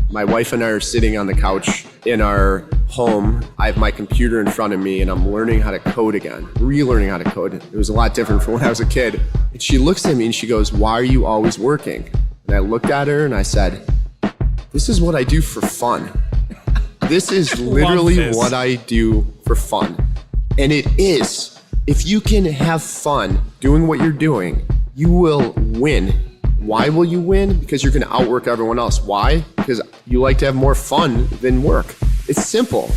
My wife and I are sitting on the couch in our home. I have my computer in front of me and I'm learning how to code again, relearning how to code. It was a lot different from when I was a kid. And she looks at me and she goes, "Why are you always working?" And I looked at her and I said, "This is what I do for fun. This is literally what I do for fun." And it is. If you can have fun doing what you're doing, you will win. Why will you win? Because you're going to outwork everyone else. Why? Because you like to have more fun than work. It's simple.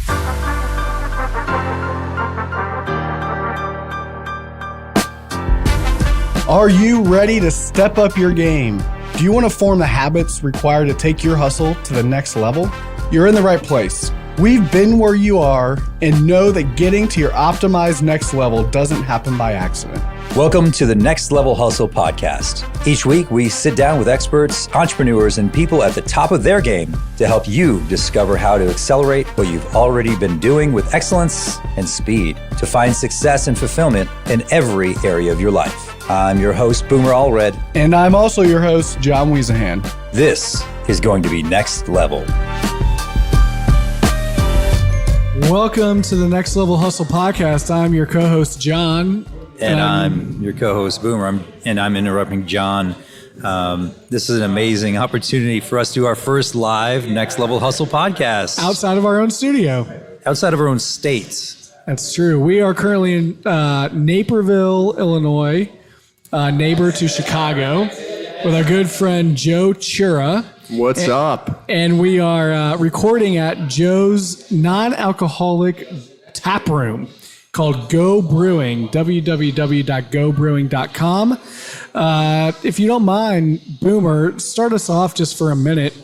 Are you ready to step up your game? Do you want to form the habits required to take your hustle to the next level? You're in the right place. We've been where you are and know that getting to your optimized next level doesn't happen by accident. Welcome to the Next Level Hustle podcast. Each week, we sit down with experts, entrepreneurs, and people at the top of their game to help you discover how to accelerate what you've already been doing with excellence and speed to find success and fulfillment in every area of your life. I'm your host, Boomer Allred. And I'm also your host, John Wiesahan. This is going to be Next Level. Welcome to the Next Level Hustle podcast. I'm your co-host, John. And I'm your co-host, Boomer. I'm interrupting John. This is an amazing opportunity for us to do our first live Next Level Hustle podcast. Outside of our own studio. Outside of our own states. That's true. We are currently in Naperville, Illinois, neighbor to Chicago, with our good friend Joe Chura. What's up? And we are recording at Joe's non-alcoholic tap room called Go Brewing, www.gobrewing.com. If you don't mind, Boomer, start us off just for a minute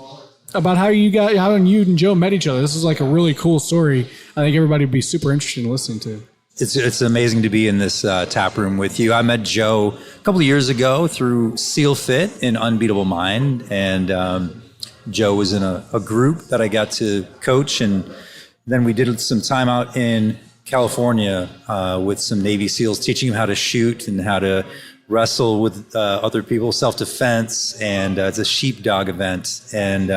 about how you and Joe met each other. This is like a really cool story. I think everybody would be super interested in listening to. It's amazing to be in this tap room with you. I met Joe a couple of years ago through Seal Fit in Unbeatable Mind, and Joe was in a group that I got to coach, and then we did some time out in California with some Navy SEALs, teaching them how to shoot and how to wrestle with other people, self-defense, and it's a sheepdog event. And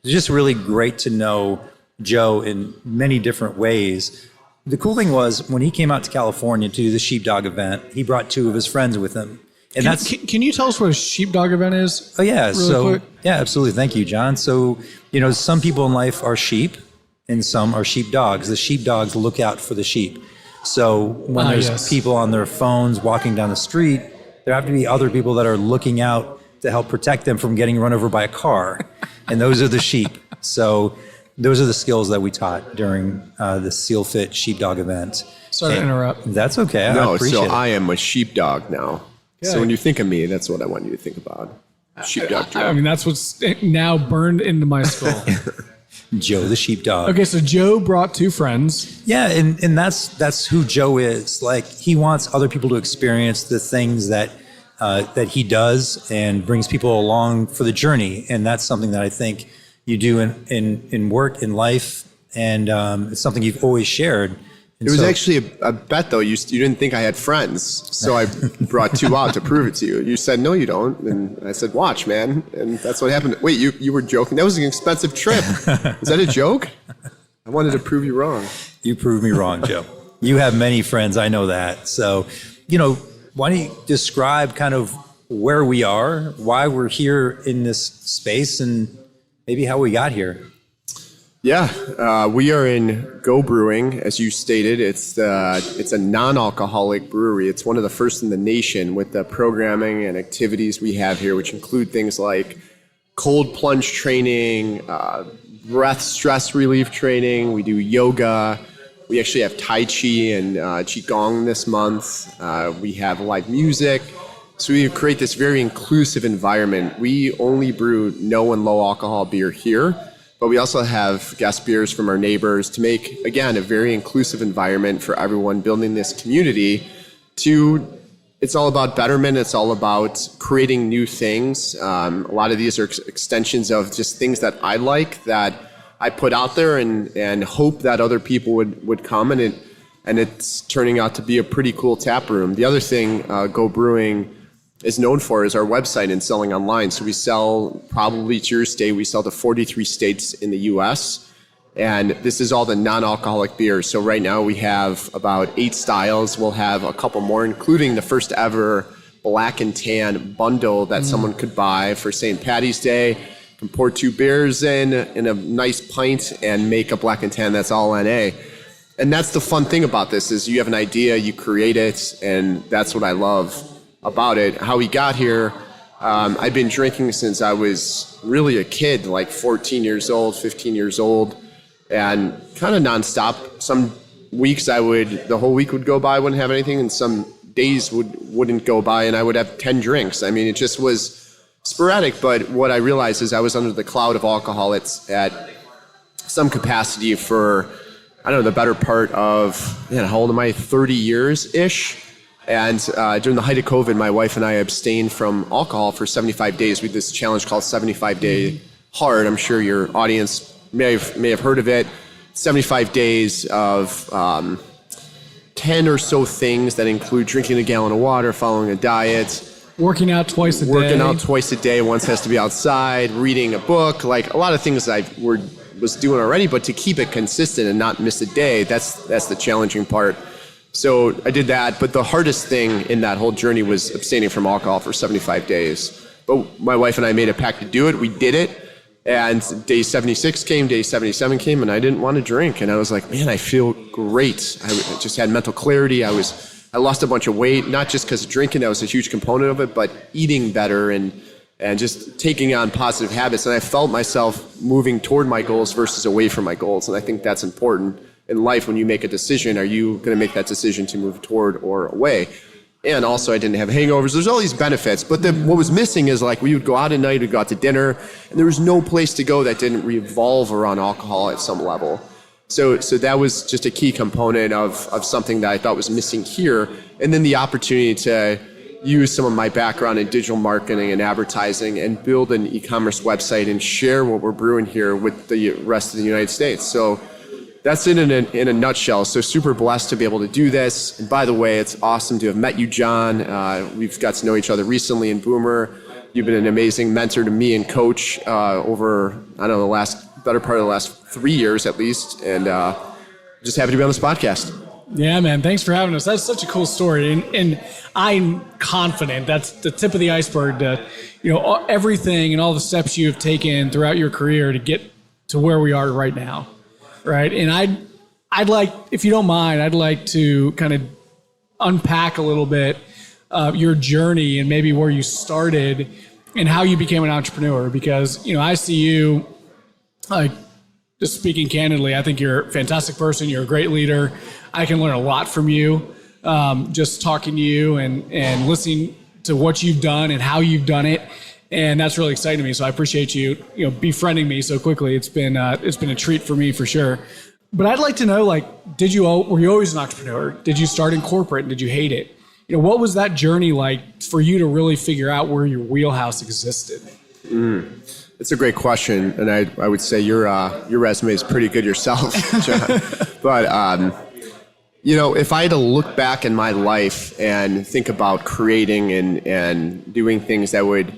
it's just really great to know Joe in many different ways. The cool thing was when he came out to California to do the sheepdog event, he brought two of his friends with him. And can you tell us what a sheepdog event is? Oh yeah, quick? Yeah, absolutely. Thank you, John. So, some people in life are sheep and some are sheepdogs. The sheepdogs look out for the sheep. So when there's people on their phones walking down the street, there have to be other people that are looking out to help protect them from getting run over by a car. And those are the sheep. So those are the skills that we taught during the Seal Fit sheepdog event. Sorry to interrupt. That's okay. No, I appreciate it. I am a sheepdog now. Yeah. So when you think of me, that's what I want you to think about. Sheepdog Joe. I mean, that's what's now burned into my skull. Joe the sheepdog. Okay, so Joe brought two friends. Yeah, and that's who Joe is. Like, he wants other people to experience the things that he does and brings people along for the journey. And that's something that I think you do in work, in life, and it's something you've always shared. And it was actually a bet, though. You didn't think I had friends, so I brought two out to prove it to you. You said, "No, you don't." And I said, "Watch, man." And that's what happened. Wait, you were joking? That was an expensive trip. Is that a joke? I wanted to prove you wrong. You proved me wrong, Joe. You have many friends. I know that. So, why don't you describe kind of where we are, why we're here in this space, and maybe how we got here? Yeah, we are in Go Brewing, as you stated. It's a non-alcoholic brewery. It's one of the first in the nation with the programming and activities we have here, which include things like cold plunge training, breath stress relief training. We do yoga. We actually have Tai Chi and Qigong this month. We have live music. So we create this very inclusive environment. We only brew no and low alcohol beer here, but we also have guest beers from our neighbors to make, again, a very inclusive environment for everyone, building this community it's all about betterment. It's all about creating new things. A lot of these are extensions of just things that I like, that I put out there and hope that other people would come, and it's turning out to be a pretty cool tap room. The other thing Go Brewing is known for is our website and selling online. So we sell, probably to your state, we sell to 43 states in the U.S. And this is all the non-alcoholic beers. So right now we have about 8 styles. We'll have a couple more, including the first ever black and tan bundle that someone could buy for St. Patty's Day. You can pour 2 beers in a nice pint and make a black and tan that's all NA. And that's the fun thing about this is you have an idea, you create it, and that's what I love about it. How we got here, I've been drinking since I was really a kid, like 14 years old, 15 years old, and kind of nonstop. Some weeks the whole week would go by, I wouldn't have anything, and some days wouldn't go by and I would have 10 drinks. I mean, it just was sporadic, but what I realized is I was under the cloud of alcohol at some capacity for, I don't know, the better part of, how old am I? 30 years-ish. And during the height of COVID, my wife and I abstained from alcohol for 75 days. We did this challenge called 75 Day Hard. I'm sure your audience may have heard of it. 75 days of 10 or so things that include drinking a gallon of water, following a diet, working out twice a day. Working out twice a day. Once has to be outside, reading a book, like a lot of things I was doing already, but to keep it consistent and not miss a day, that's the challenging part. So I did that, but the hardest thing in that whole journey was abstaining from alcohol for 75 days. But my wife and I made a pact to do it. We did it. And day 76 came, day 77 came, and I didn't want to drink. And I was like, man, I feel great. I just had mental clarity. I lost a bunch of weight, not just because of drinking, that was a huge component of it, but eating better and just taking on positive habits. And I felt myself moving toward my goals versus away from my goals. And I think that's important in life when you make a decision. Are you going to make that decision to move toward or away? And also I didn't have hangovers. There's all these benefits. But what was missing is like we would go out at night, we'd go out to dinner, and there was no place to go that didn't revolve around alcohol at some level. So that was just a key component of something that I thought was missing here. And then the opportunity to use some of my background in digital marketing and advertising and build an e-commerce website and share what we're brewing here with the rest of the United States. So that's it in a nutshell. So super blessed to be able to do this. And by the way, it's awesome to have met you, John. We've got to know each other recently in Boomer. You've been an amazing mentor to me and coach over, I don't know, the better part of the last 3 years at least. And just happy to be on this podcast. Yeah, man. Thanks for having us. That's such a cool story. And I'm confident that's the tip of the iceberg to, everything and all the steps you have taken throughout your career to get to where we are right now. Right. And I'd like, if you don't mind, I'd like to kind of unpack a little bit your journey and maybe where you started and how you became an entrepreneur, because, I see you, just speaking candidly, I think you're a fantastic person. You're a great leader. I can learn a lot from you, just talking to you and listening to what you've done and how you've done it. And that's really exciting to me. So I appreciate you, befriending me so quickly. It's been a treat for me for sure. But I'd like to know, were you always an entrepreneur? Did you start in corporate and did you hate it? What was that journey like for you to really figure out where your wheelhouse existed? It's a great question, and I would say your resume is pretty good yourself, John. But if I had to look back in my life and think about creating and doing things that would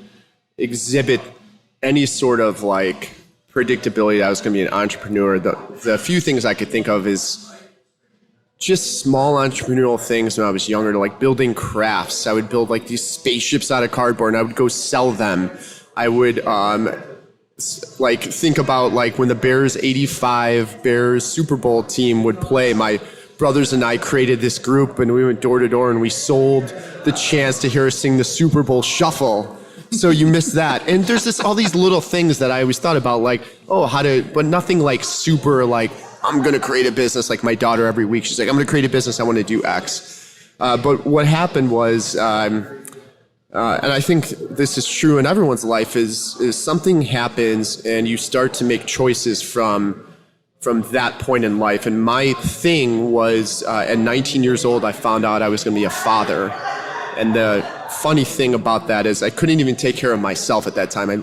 exhibit any sort of predictability that I was going to be an entrepreneur, the few things I could think of is just small entrepreneurial things when I was younger, like building crafts. I would build these spaceships out of cardboard and I would go sell them. I would think about when the Bears 85 Bears Super Bowl team would play. My brothers and I created this group and we went door to door and we sold the chance to hear us sing the Super Bowl Shuffle. So you missed that. And there's all these little things that I always thought about, but nothing super I'm going to create a business. Like my daughter every week, she's like, I'm going to create a business. I want to do X. But what happened was, and I think this is true in everyone's life, is something happens and you start to make choices from that point in life. And my thing was, at 19 years old, I found out I was going to be a father. And the funny thing about that is I couldn't even take care of myself at that time. I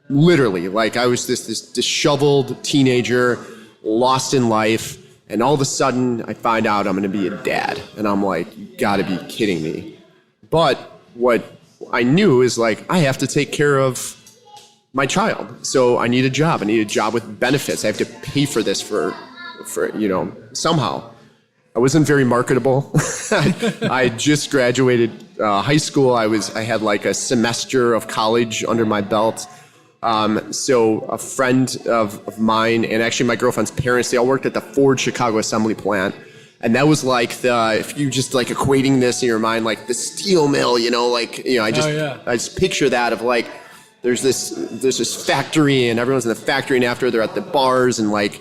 literally, I was this disheveled teenager, lost in life, and all of a sudden I find out I'm going to be a dad. And I'm like, you got to be kidding me. But what I knew is like, I have to take care of my child. So I need a job. I need a job with benefits. I have to pay for this for somehow. I wasn't very marketable. I just graduated high school. I had like a semester of college under my belt. So a friend of mine, and actually my girlfriend's parents, they all worked at the Ford Chicago assembly plant. And that was like if you just like equating this in your mind, like the steel mill, I just picture that of like, there's this factory and everyone's in the factory, and after they're at the bars, and like,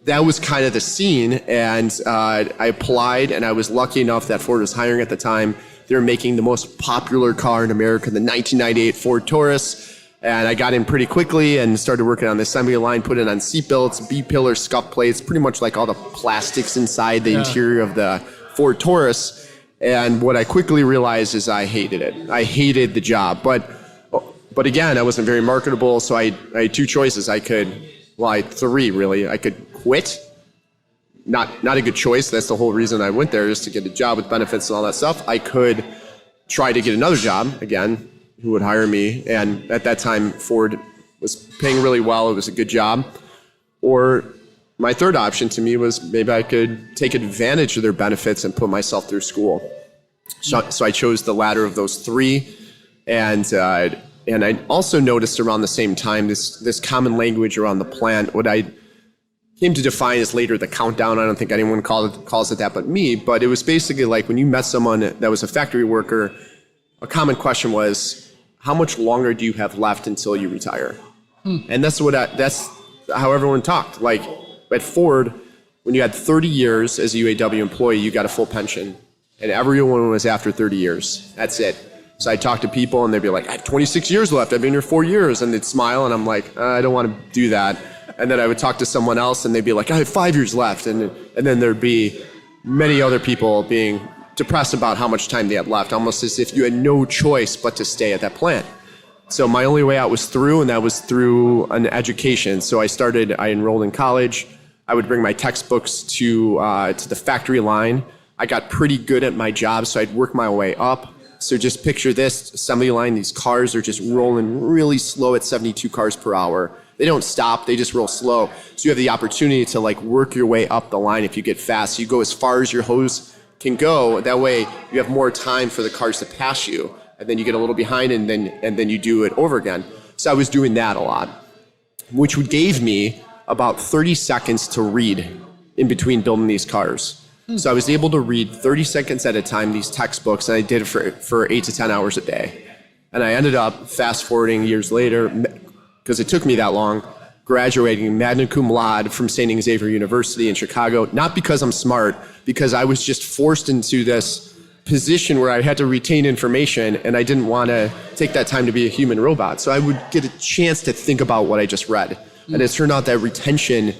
that was kind of the scene. And I applied, and I was lucky enough that Ford was hiring at the time. They were making the most popular car in America, the 1998 Ford Taurus. And I got in pretty quickly and started working on the assembly line, put it on seatbelts, B-pillar, scuff plates, pretty much like all the plastics inside the interior of the Ford Taurus. And what I quickly realized is I hated it. I hated the job. But again, I wasn't very marketable, so I had two choices. I had three really. I could quit. Not a good choice. That's the whole reason I went there, just to get a job with benefits and all that stuff. I could try to get another job, again, who would hire me. And at that time, Ford was paying really well. It was a good job. Or my third option to me was maybe I could take advantage of their benefits and put myself through school. So I chose the latter of those three. And I also noticed around the same time this common language around the plant, what I came to define as later the countdown. I don't think anyone calls it that but me, but it was basically like when you met someone that was a factory worker, a common question was, how much longer do you have left until you retire? And that's how everyone talked. Like at Ford, when you had 30 years as a UAW employee, you got a full pension, and everyone was after 30 years. That's it. So I talk to people and they'd be like, I have 26 years left. I've been here 4 years. And they'd smile and I'm like, I don't want to do that. And then I would talk to someone else and they'd be like, I have 5 years left. And then there'd be many other people being depressed about how much time they had left, almost as if you had no choice but to stay at that plant. So my only way out was through, and that was through an education. So I enrolled in college. I would bring my textbooks to the factory line. I got pretty good at my job, so I'd work my way up. So just picture this assembly line. These cars are just rolling really slow at 72 cars per hour. They don't stop. They just roll slow. So you have the opportunity to like work your way up the line if you get fast. So you go as far as your hose can go. That way you have more time for the cars to pass you. And then you get a little behind and then you do it over again. So I was doing that a lot, which gave me about 30 seconds to read in between building these cars. So I was able to read 30 seconds at a time these textbooks, and I did it for 8 to 10 hours a day. And I ended up fast forwarding years later, because it took me that long, graduating magna cum laude from St. Xavier University in Chicago, not because I'm smart, because I was just forced into this position where I had to retain information, and I didn't want to take that time to be a human robot. So I would get a chance to think about what I just read. And it turned out that retention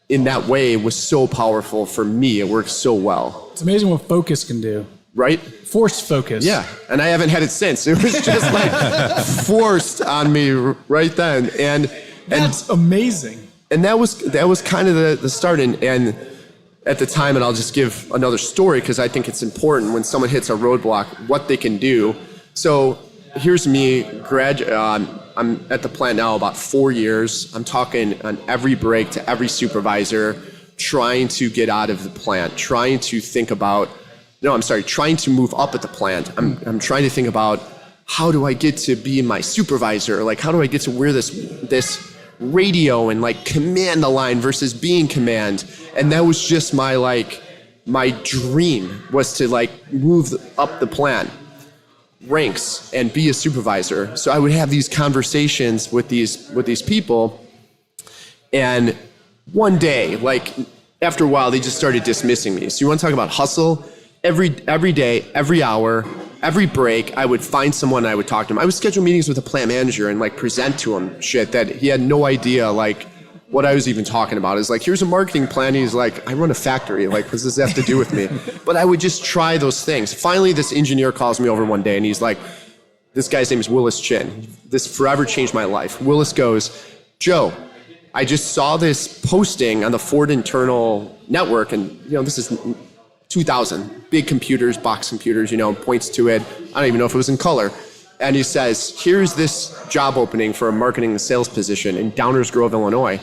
in that way was so powerful for me. It worked so well. It's amazing what focus can do. Right? Forced focus. Yeah. And I haven't had it since. It was just like forced on me right then. And that's amazing. And that was kind of the start. And at the time, and I'll just give another story because I think it's important when someone hits a roadblock, what they can do. So here's me, I'm at the plant now about 4 years. I'm talking on every break to every supervisor, trying to get out of the plant, trying to move up at the plant. I'm trying to think about, how do I get to be my supervisor? Like, how do I get to wear this radio and like command the line versus being command? And that was just my dream, was to like move up the plant ranks and be a supervisor. So I would have these conversations with these people, and one day, like after a while, they just started dismissing me. So you want to talk about hustle? Every day, every hour, every break, I would find someone and I would talk to them. I would schedule meetings with a plant manager and like present to him shit that he had no idea like what I was even talking about. Is like, here's a marketing plan. He's like, I run a factory. Like, what does this have to do with me? But I would just try those things. Finally, this engineer calls me over one day and he's like, this guy's name is Willis Chin. This forever changed my life. Willis goes, Joe, I just saw this posting on the Ford internal network, and this is 2000, big computers, box computers, points to it. I don't even know if it was in color. And he says, here's this job opening for a marketing and sales position in Downers Grove, Illinois.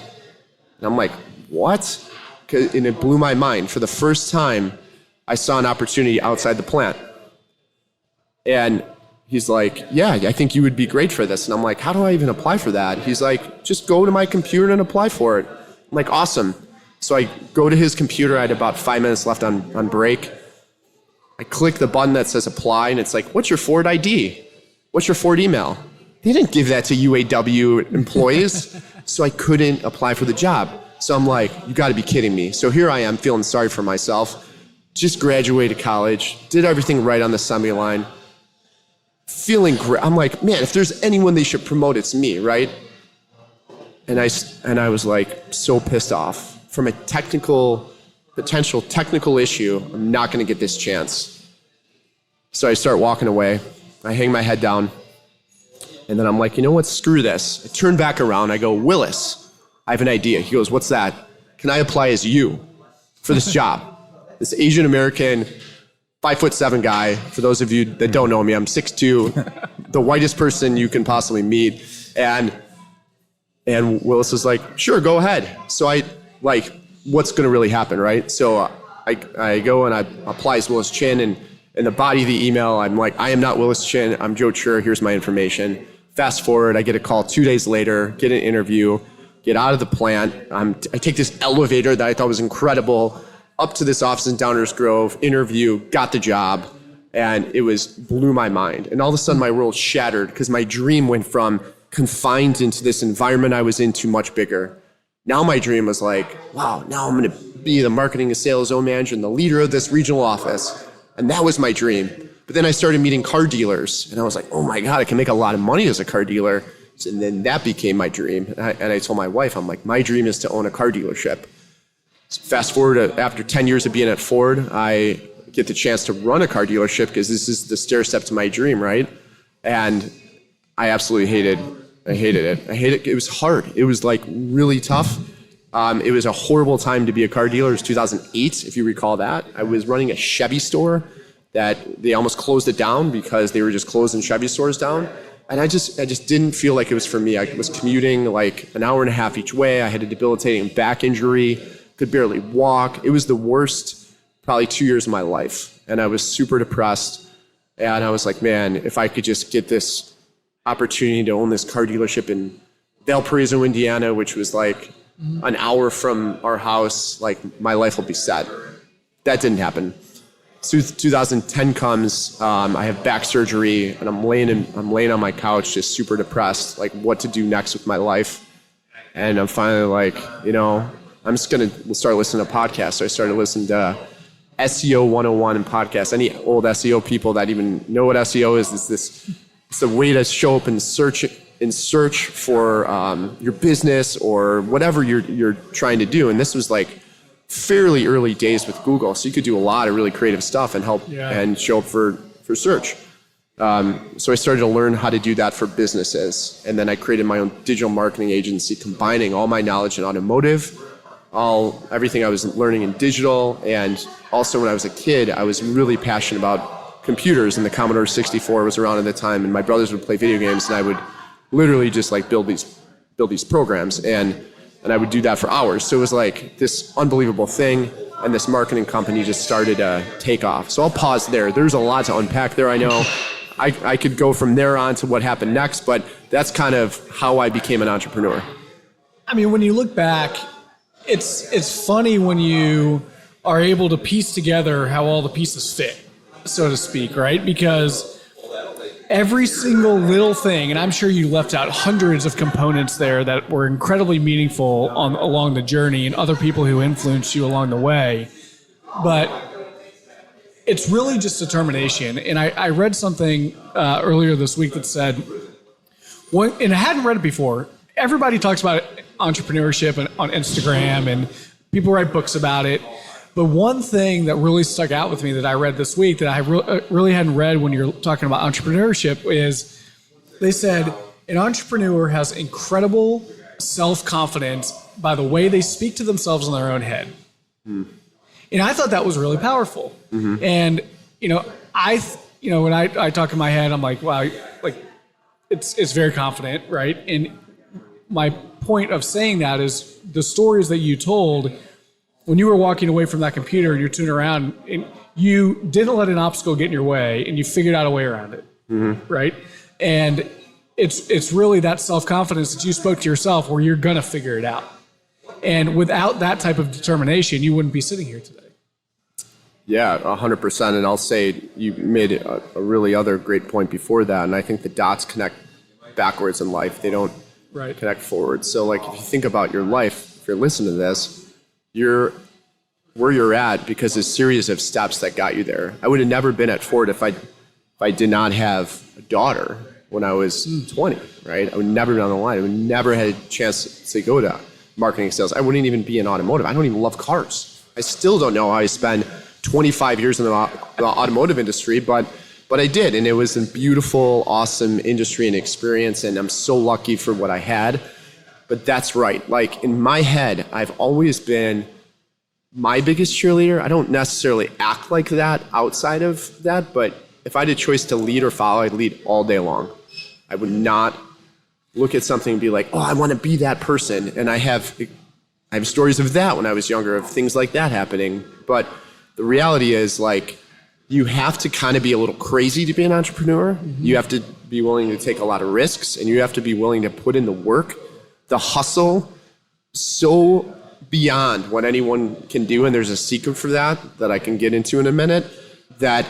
And I'm like, what? And it blew my mind. For the first time, I saw an opportunity outside the plant. And he's like, yeah, I think you would be great for this. And I'm like, how do I even apply for that? He's like, just go to my computer and apply for it. I'm like, awesome. So I go to his computer. I had about 5 minutes left on break. I click the button that says apply, and it's like, what's your Ford ID? What's your Ford email? They didn't give that to UAW employees, so I couldn't apply for the job. So I'm like, you got to be kidding me. So here I am feeling sorry for myself. Just graduated college, did everything right on the assembly line. Feeling great. I'm like, man, if there's anyone they should promote, it's me, right? And I was like so pissed off. From a potential technical issue, I'm not going to get this chance. So I start walking away. I hang my head down. And then I'm like, you know what? Screw this. I turn back around. I go, Willis, I have an idea. He goes, what's that? Can I apply as you for this job? This Asian American, 5'7" guy. For those of you that don't know me, I'm 6'2", the whitest person you can possibly meet. And Willis was like, sure, go ahead. So I like, what's going to really happen, right? So I go and I apply as Willis Chin, and in the body of the email, I'm like, I am not Willis Chin. I'm Joe Chura. Here's my information. Fast forward, I get a call 2 days later, get an interview, get out of the plant. I take this elevator that I thought was incredible up to this office in Downers Grove, interview, got the job, and it blew my mind. And all of a sudden, my world shattered because my dream went from confined into this environment I was in to much bigger. Now my dream was like, wow, now I'm going to be the marketing and sales zone manager and the leader of this regional office. And that was my dream. But then I started meeting car dealers, and I was like, oh my God, I can make a lot of money as a car dealer. And then that became my dream. And I told my wife, I'm like, my dream is to own a car dealership. Fast forward to after 10 years of being at Ford, I get the chance to run a car dealership because this is the stair step to my dream, right? And I absolutely hated it. I hated it. It was hard. It was like really tough. It was a horrible time to be a car dealer. It was 2008, if you recall that. I was running a Chevy store that they almost closed it down because they were just closing Chevy stores down. And I just didn't feel like it was for me. I was commuting like an hour and a half each way. I had a debilitating back injury, could barely walk. It was the worst probably 2 years of my life. And I was super depressed. And I was like, man, if I could just get this opportunity to own this car dealership in Valparaiso, Indiana, which was like an hour from our house, like my life will be set. That didn't happen. So 2010 comes, I have back surgery, and I'm laying on my couch, just super depressed, like what to do next with my life. And I'm finally like, I'm just we'll start listening to podcasts. So I started listening to SEO 101 and podcasts. Any old SEO people that even know what SEO is it's a way to show up and search for your business or whatever you're trying to do. And this was like fairly early days with Google, so you could do a lot of really creative stuff and help and show up for search. So I started to learn how to do that for businesses, and then I created my own digital marketing agency, combining all my knowledge in automotive, everything I was learning in digital, and also when I was a kid, I was really passionate about computers, and the Commodore 64 was around at the time, and my brothers would play video games, and I would literally just like build these programs, and I would do that for hours. So it was like this unbelievable thing, and this marketing company just started to take off. So I'll pause there. There's a lot to unpack there, I know. I could go from there on to what happened next, but that's kind of how I became an entrepreneur. I mean, when you look back, it's funny when you are able to piece together how all the pieces fit, so to speak, right? Because every single little thing, and I'm sure you left out hundreds of components there that were incredibly meaningful along the journey, and other people who influenced you along the way. But it's really just determination. And I read something earlier this week that said, and I hadn't read it before, everybody talks about entrepreneurship on Instagram, and people write books about it. But one thing that really stuck out with me that I read this week that I really hadn't read when you're talking about entrepreneurship is they said an entrepreneur has incredible self-confidence by the way they speak to themselves in their own head. Mm. And I thought that was really powerful. Mm-hmm. And, when I talk in my head, I'm like, wow, like it's very confident, right? And my point of saying that is the stories that you told when you were walking away from that computer and you're tuning around, and you didn't let an obstacle get in your way, and you figured out a way around it, right? And it's really that self-confidence that you spoke to yourself where you're going to figure it out. And without that type of determination, you wouldn't be sitting here today. Yeah, 100%. And I'll say you made a really other great point before that. And I think the dots connect backwards in life. They don't connect forward. So like if you think about your life, if you're listening to this, you're where you're at because there's a series of steps that got you there. I would have never been at Ford if I did not have a daughter when I was 20, right? I would never be on the line. I would never had a chance to go to marketing sales. I wouldn't even be in automotive. I don't even love cars. I still don't know how I spent 25 years in the automotive industry, but I did. And it was a beautiful, awesome industry and experience. And I'm so lucky for what I had. But that's right. Like in my head, I've always been my biggest cheerleader. I don't necessarily act like that outside of that, but if I had a choice to lead or follow, I'd lead all day long. I would not look at something and be like, oh, I want to be that person. And I have stories of that when I was younger, of things like that happening. But the reality is, like, you have to kind of be a little crazy to be an entrepreneur. You have to be willing to take a lot of risks, and you have to be willing to put in the work, the hustle, so beyond what anyone can do. And there's a secret for that I can get into in a minute, that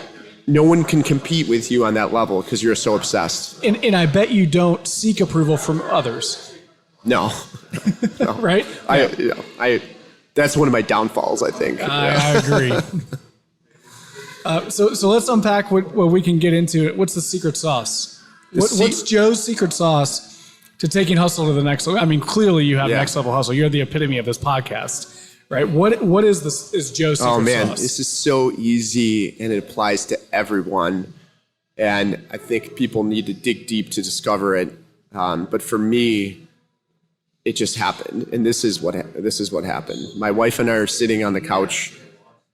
no one can compete with you on that level because you're so obsessed. And I bet you don't seek approval from others. No. Right? That's one of my downfalls, I think. I agree. So let's unpack what we can get into. What's the secret sauce? What's Joe's secret sauce to taking hustle to the next level? I mean, clearly you have next level hustle. You're the epitome of this podcast, right? What is Joe's secret sauce? Oh man, this is so easy and it applies to everyone. And I think people need to dig deep to discover it. But for me, it just happened. And this is what happened. My wife and I are sitting on the couch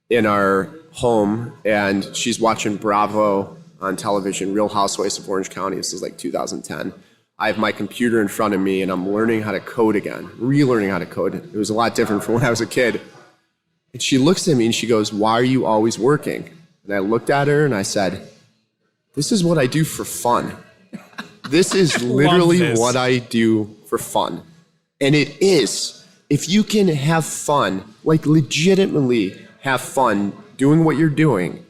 in our home, and she's watching Bravo on television, Real Housewives of Orange County. This is like 2010. I have my computer in front of me, and I'm learning how to code again, relearning how to code. It was a lot different from when I was a kid. And she looks at me and she goes, "Why are you always working?" And I looked at her and I said, "This is what I do for fun. This is literally what I do for fun." And it is. If you can have fun, like legitimately have fun doing what you're doing,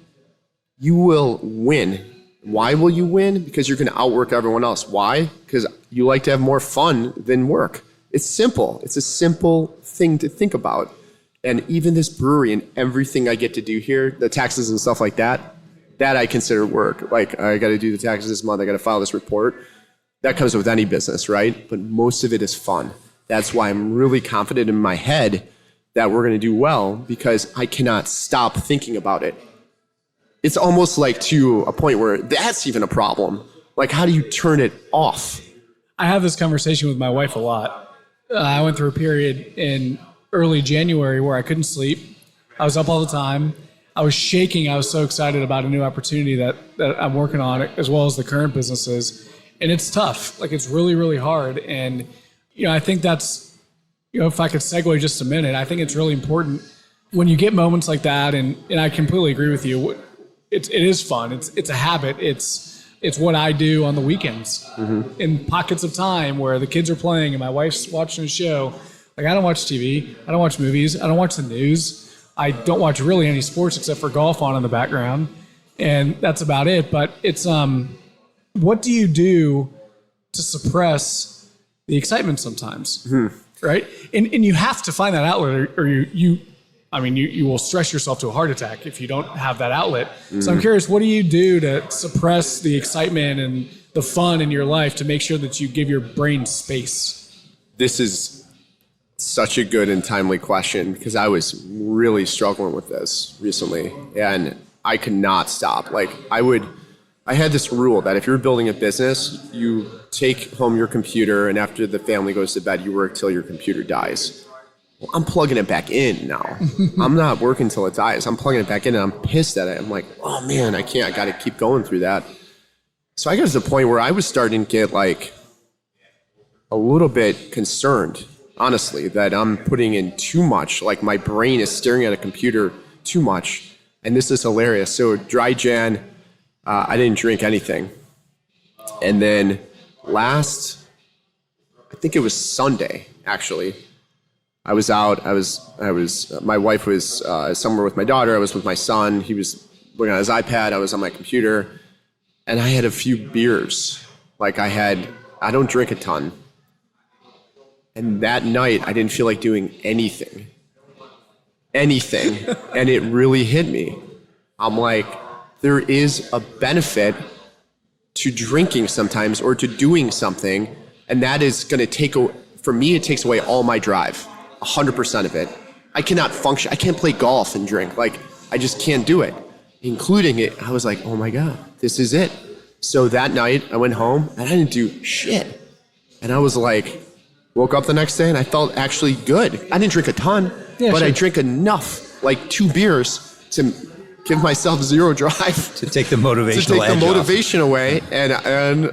you will win. Why will you win? Because you're going to outwork everyone else. Why? Because you like to have more fun than work. It's simple. It's a simple thing to think about. And even this brewery and everything I get to do here, the taxes and stuff like that I consider work. Like, I got to do the taxes this month. I got to file this report. That comes with any business, right? But most of it is fun. That's why I'm really confident in my head that we're going to do well, because I cannot stop thinking about it. It's almost like to a point where that's even a problem. Like, how do you turn it off? I have this conversation with my wife a lot. I went through a period in early January where I couldn't sleep. I was up all the time. I was shaking. I was so excited about a new opportunity that I'm working on, as well as the current businesses. And it's tough. Like, it's really, really hard. And, I think that's, if I could segue just a minute, I think it's really important when you get moments like that. And I completely agree with you. It is fun. It's a habit. It's what I do on the weekends in pockets of time where the kids are playing and my wife's watching a show. Like, I don't watch TV. I don't watch movies. I don't watch the news. I don't watch really any sports except for golf on in the background. And that's about it. But it's, what do you do to suppress the excitement sometimes? Right? And you have to find that outlet, or you will stress yourself to a heart attack if you don't have that outlet. So I'm curious, what do you do to suppress the excitement and the fun in your life to make sure that you give your brain space? This is such a good and timely question, because I was really struggling with this recently and I could not stop. Like, I had this rule that if you're building a business, you take home your computer, and after the family goes to bed, you work till your computer dies. Well, I'm plugging it back in now. I'm not working till it dies. I'm plugging it back in, and I'm pissed at it. I'm like, oh man, I can't. I got to keep going through that. So I got to the point where I was starting to get like a little bit concerned, honestly, that I'm putting in too much. Like my brain is staring at a computer too much. And this is hilarious. So dry Jan, I didn't drink anything. And then I think it was Sunday, actually. I was out. My wife was somewhere with my daughter. I was with my son. He was looking at his iPad. I was on my computer. And I had a few beers. I don't drink a ton. And that night, I didn't feel like doing anything. And it really hit me. I'm like, there is a benefit to drinking sometimes or to doing something. And that is going to for me, it takes away all my drive, 100% of it. I cannot function. I can't play golf and drink. I just can't do it. Including it, I was like, oh my God, this is it. So that night, I went home and I didn't do shit. And I was like, woke up the next day and I felt actually good. I didn't drink a ton, but I drank enough, like 2 beers to give myself zero drive. To take the motivation away. And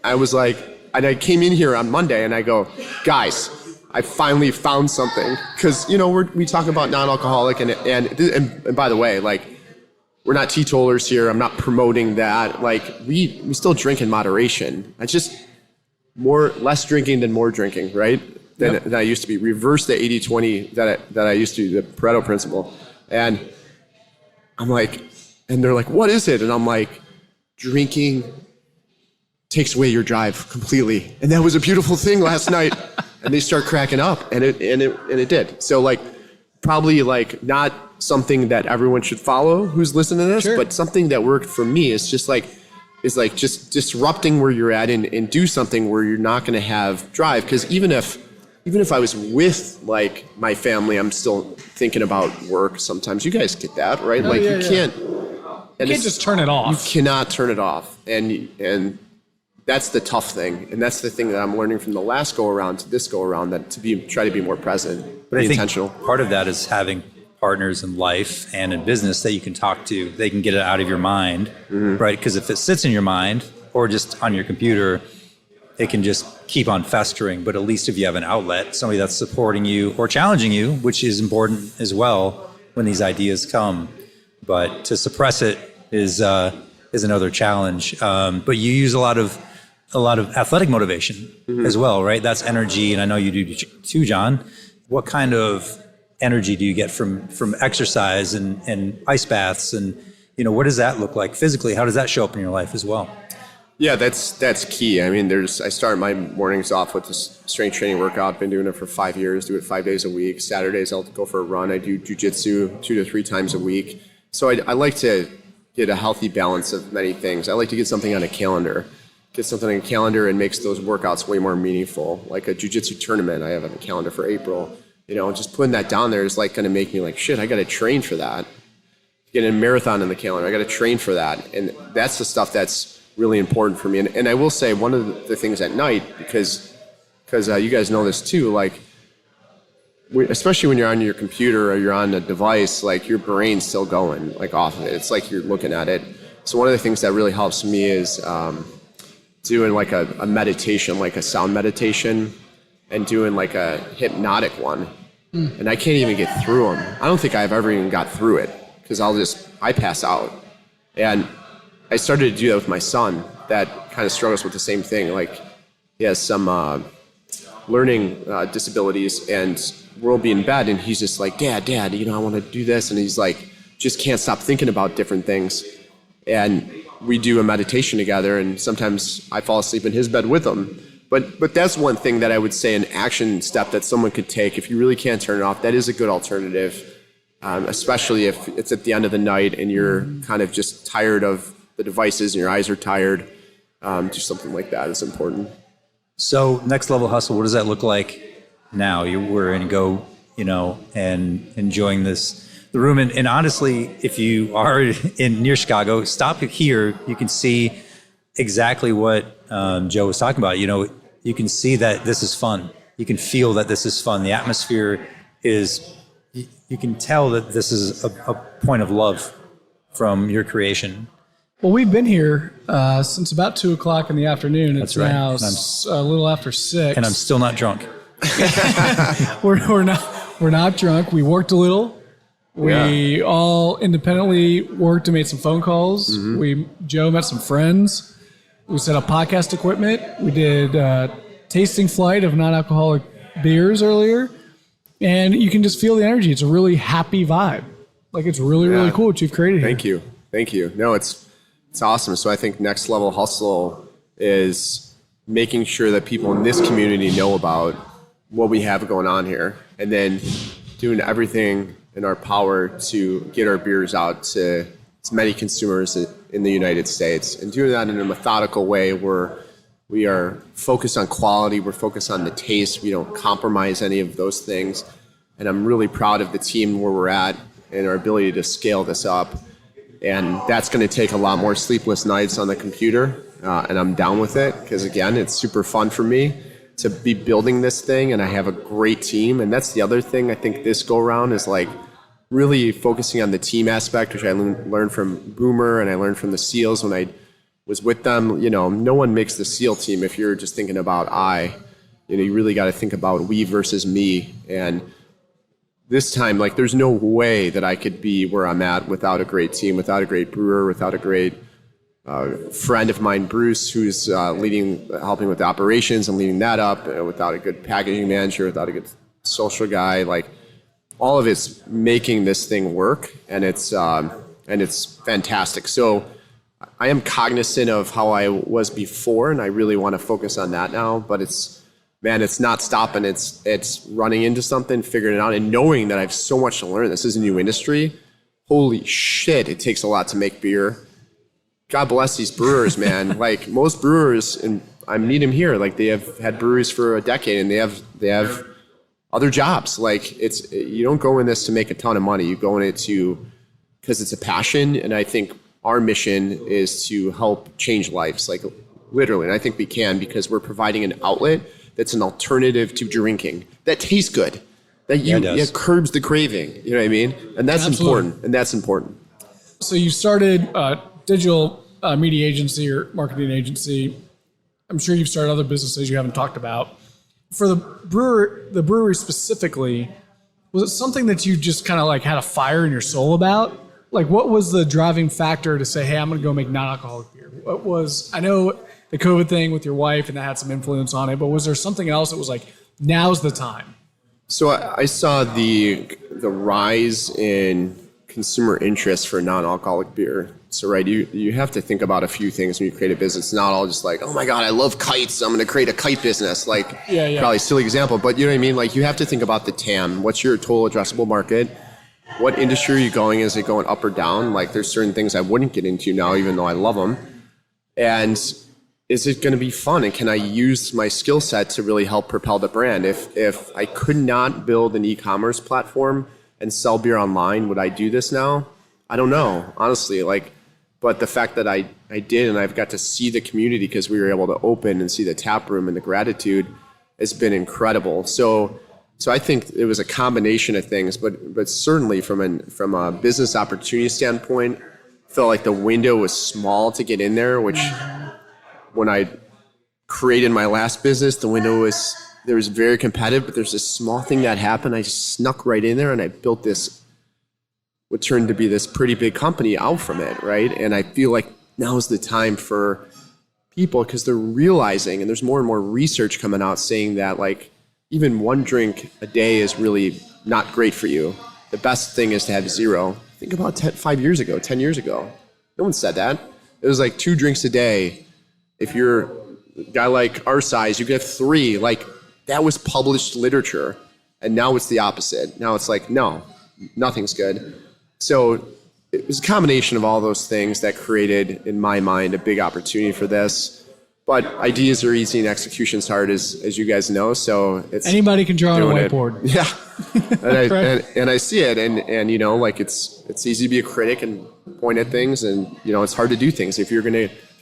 I was like, and I came in here on Monday and I go, guys, I finally found something. Because, we talk about non-alcoholic and by the way, we're not teetotalers here. I'm not promoting that. We still drink in moderation. It's just less drinking than more drinking, right? Than I used to be. Reverse the 80-20 that I used to, the Pareto principle. And I'm like, and they're like, what is it? And I'm like, drinking takes away your drive completely. And that was a beautiful thing last night. And they start cracking up, and it did. So probably not something that everyone should follow who's listening to this, but something that worked for me is just just disrupting where you're at and do something where you're not going to have drive. Because even if I was with my family, I'm still thinking about work sometimes. You guys get that, right? You can't just turn it off. You cannot turn it off. And that's the tough thing. And that's the thing that I'm learning from the last go around to this go around, that try to be more present, but I think intentional. Part of that is having partners in life and in business that you can talk to. They can get it out of your mind, right? Because if it sits in your mind or just on your computer, it can just keep on festering. But at least if you have an outlet, somebody that's supporting you or challenging you, which is important as well when these ideas come. But to suppress it is another challenge. But you use a lot of athletic motivation as well, right? That's energy, and I know you do too, John. What kind of energy do you get from exercise and ice baths, and what does that look like physically? How does that show up in your life as well? Yeah, that's key. I mean, I start my mornings off with this strength training workout. Been doing it for 5 years. Do it 5 days a week. Saturdays I'll go for a run. I do jujitsu 2 to 3 times a week. So I like to get a healthy balance of many things. I like to get something on a calendar. Get something on a calendar and makes those workouts way more meaningful. Like a jiu-jitsu tournament I have on the calendar for April. Just putting that down there is going to make me like, shit, I got to train for that. Get a marathon in the calendar. I got to train for that. And that's the stuff that's really important for me. And I will say one of the things at night, because you guys know this too, especially when you're on your computer or you're on a device, your brain's still going off of it. It's like you're looking at it. So one of the things that really helps me is doing a meditation, a sound meditation, and doing a hypnotic one. And I can't even get through them. I don't think I've ever even got through it because I pass out. And I started to do that with my son that kind of struggles with the same thing. He has some learning disabilities, and we'll be in bed and he's just like, Dad, I want to do this. And he's just can't stop thinking about different things. And we do a meditation together, and sometimes I fall asleep in his bed with him. But that's one thing that I would say, an action step that someone could take if you really can't turn it off. That is a good alternative, especially if it's at the end of the night and you're kind of just tired of the devices and your eyes are tired. Do something like that is important. So next level hustle, what does that look like now? We're in Go, and enjoying the room. And honestly, if you are near Chicago, stop here. You can see exactly what Joe was talking about. You can see that this is fun. You can feel that this is fun. The atmosphere is, you can tell that this is a point of love from your creation. Well, we've been here since about 2:00 in the afternoon. It's That's right. now And a little after 6. And I'm still not drunk. We're not drunk. We worked a little. We all independently worked and made some phone calls. Joe met some friends. We set up podcast equipment. We did tasting flight of non-alcoholic beers earlier, and you can just feel the energy. It's a really happy vibe. Like, it's really, really cool what you've created here. Thank you. No, it's awesome. So I think Next Level Hustle is making sure that people in this community know about what we have going on here, and then doing everything in our power to get our beers out to as many consumers in the United States, and doing that in a methodical way where we are focused on quality, we're focused on the taste, we don't compromise any of those things. And I'm really proud of the team where we're at and our ability to scale this up. And that's going to take a lot more sleepless nights on the computer, and I'm down with it because, again, it's super fun for me to be building this thing, and I have a great team. And that's the other thing I think this go around is like really focusing on the team aspect, which I learned from Boomer and I learned from the SEALs when I was with them. You know, no one makes the SEAL team if you're just thinking about you really got to think about we versus me. And this time, like, there's no way that I could be where I'm at without a great team, without a great brewer, without a great friend of mine, Bruce, who's helping with the operations and leading that up, without a good packaging manager, without a good social guy. Like, all of it's making this thing work, and it's fantastic. So I am cognizant of how I was before, and I really want to focus on that now. But it's not stopping. It's running into something, figuring it out, and knowing that I have so much to learn. This is a new industry. Holy shit! It takes a lot to make beer. God bless these brewers, man. Like, most brewers, and I meet them here, like, they have had breweries for a decade, and they have other jobs. Like, you don't go in this to make a ton of money. You go in it because it's a passion. And I think our mission is to help change lives, like, literally. And I think we can, because we're providing an outlet that's an alternative to drinking that tastes good, that it curbs the craving. You know what I mean? And that's important. So you started digital media agency or marketing agency. I'm sure you've started other businesses you haven't talked about. For the brewery specifically, was it something that you just kind of like had a fire in your soul about? Like, what was the driving factor to say, hey, I'm going to go make non-alcoholic beer? I know the COVID thing with your wife, and that had some influence on it, but was there something else that was like, now's the time? So I saw the rise in consumer interest for non-alcoholic beer. So, right, you have to think about a few things when you create a business. It's not all just like, oh my God, I love kites, I'm going to create a kite business. Like, probably a silly example, but you know what I mean? Like, you have to think about the TAM. What's your total addressable market? What industry are you going? Is it going up or down? Like, there's certain things I wouldn't get into now, even though I love them. And is it going to be fun? And can I use my skill set to really help propel the brand? If I could not build an e-commerce platform and sell beer online, would I do this now? I don't know, honestly. But the fact that I did, and I've got to see the community because we were able to open and see the tap room, and the gratitude has been incredible. So I think it was a combination of things, but certainly from a business opportunity standpoint, felt like the window was small to get in there, which when I created my last business, the window was very competitive, but there's this small thing that happened. I just snuck right in there, and I built this, what turned to be this pretty big company out from it, right? And I feel like now is the time for people, because they're realizing, and there's more and more research coming out saying that, like, even one drink a day is really not great for you. The best thing is to have zero. Think about 10 years ago. No one said that. It was like 2 drinks a day. If you're a guy like our size, you could have 3. Like, that was published literature. And now it's the opposite. Now it's like, no, nothing's good. So it was a combination of all those things that created, in my mind, a big opportunity for this. But ideas are easy and execution's hard, as you guys know. So it's anybody can draw on a whiteboard. Yeah, and I see it, and you know, like, it's easy to be a critic and point at things, and you know, it's hard to do things. If you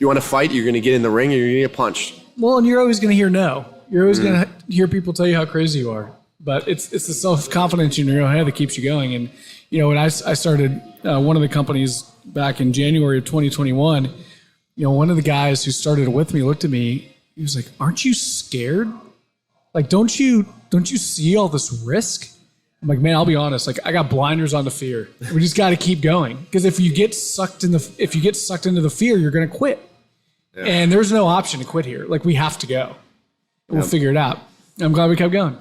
want to fight, you're gonna get in the ring, and you're gonna get punched. Well, and you're always gonna hear no. You're always gonna hear people tell you how crazy you are. But it's the self-confidence in your own head that keeps you going. And you know, when I started one of the companies back in January of 2021, one of the guys who started with me looked at me. He was like, "Aren't you scared? Like, don't you see all this risk?" I'm like, "Man, I'll be honest. Like, I got blinders on the fear. We just got to keep going, because if you get sucked into the fear, you're going to quit. Yeah. And there's no option to quit here. Like, we have to go. We'll figure it out." I'm glad we kept going.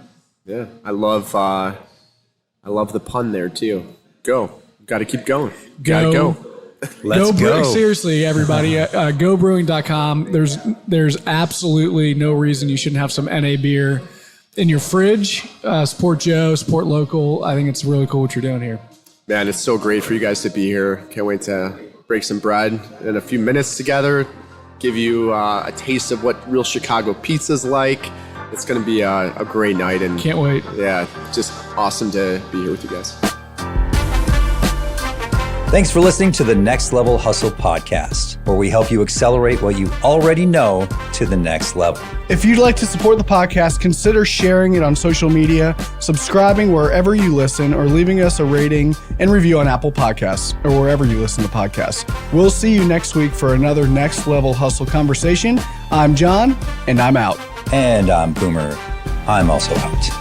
Yeah, I love the pun there too. Go. Got to keep going. Gotta go. Let's go. Seriously, everybody. GoBrewing.com. There's absolutely no reason you shouldn't have some NA beer in your fridge. Support Joe, support local. I think it's really cool what you're doing here. Man, it's so great for you guys to be here. Can't wait to break some bread in a few minutes together, give you a taste of what real Chicago pizza's like. It's going to be a great night. And can't wait. Yeah, just awesome to be here with you guys. Thanks for listening to the Next Level Hustle podcast, where we help you accelerate what you already know to the next level. If you'd like to support the podcast, consider sharing it on social media, subscribing wherever you listen, or leaving us a rating and review on Apple Podcasts or wherever you listen to podcasts. We'll see you next week for another Next Level Hustle conversation. I'm John, and I'm out. And I'm Boomer. I'm also out.